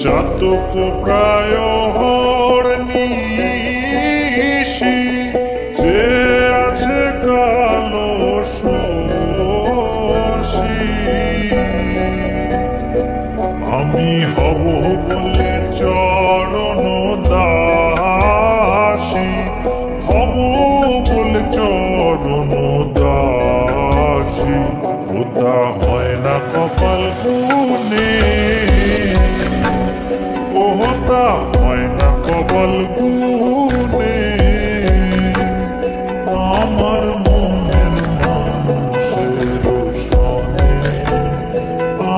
চাতক প্রায় নিশি যে আছে কালো শশী আমি হব বলে চরণ দাসী হব বলে চরণ দাসী ওটা হয় না কপাল গুনে ওটা হয় না কপাল গুনে আমার মনের মানুষের সনে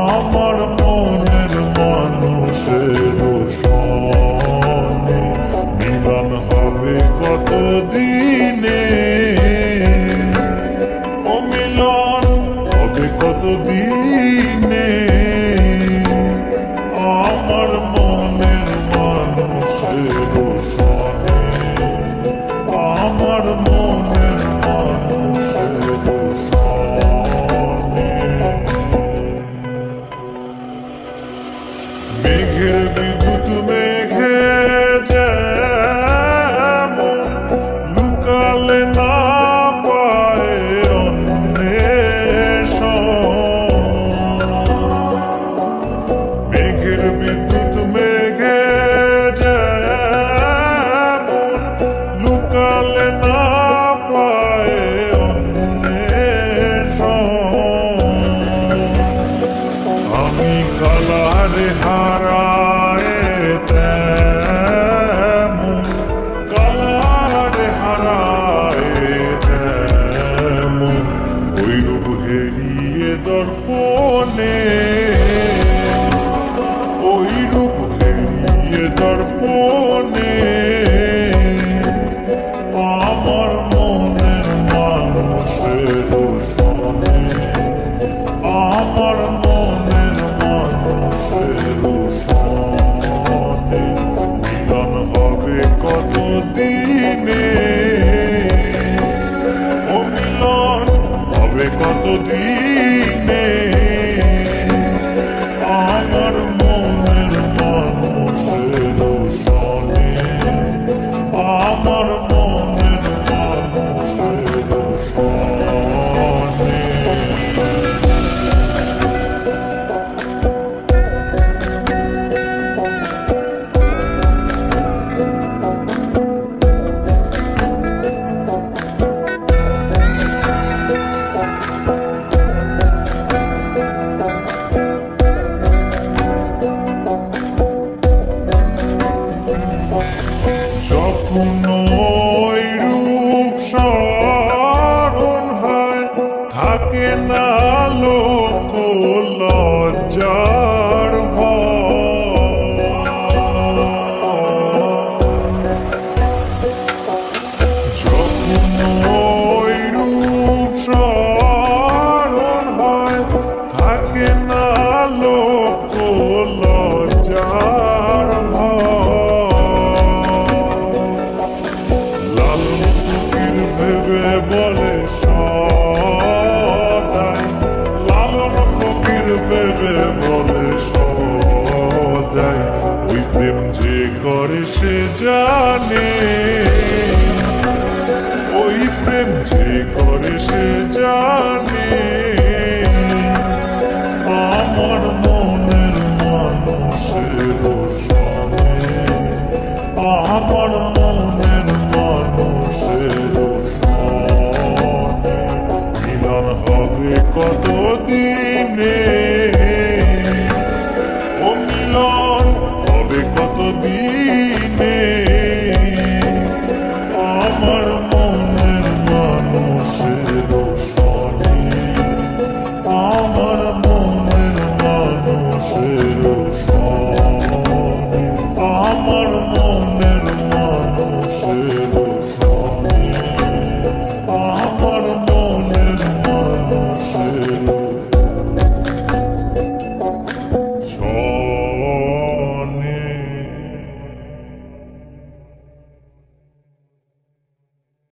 আমার মনের মানুষের সনে মিলন হবে কত দিনে ও মিলন হবে কত দিনে আমার মনের মানুষের সনে আমার মনের মানুষের সনে মেঘের বিদ্যুৎ মেঘে যেমন লুকালে না পায় মেঘের বিদ্যুৎ মেঘে যেমন লুকালে না পায় আমি কালারে হারায় তেমন কালারে হারায় তেমন ওই রূপ হেরিয়ে দর্পণে ওই রূপ হেরিয়ে দর্পণে আমার মনের মানুষের সনে আমার মনের মানুষের সনে মিলন হবে কত দিনে ও মিলন হবে কত দিনে আমার মনের মানুষের সনে আমার মনের মানুষের সনে যখন ওই রূপ স্মরণ হয় থাকে না লোক লজ্জার যখন ওই রূপ স্মরণ হয় থাকে না লোক লজ্জার ভেবে বলে সদাই লালন ফকির ভেবে বলে সদাই ওই প্রেম যে করে সে জানে ওই প্রেম যে করে সে জানে আমার মনের মানুষের সনে আমার মনের মানুষের সনে মিলন হবে কত দিনে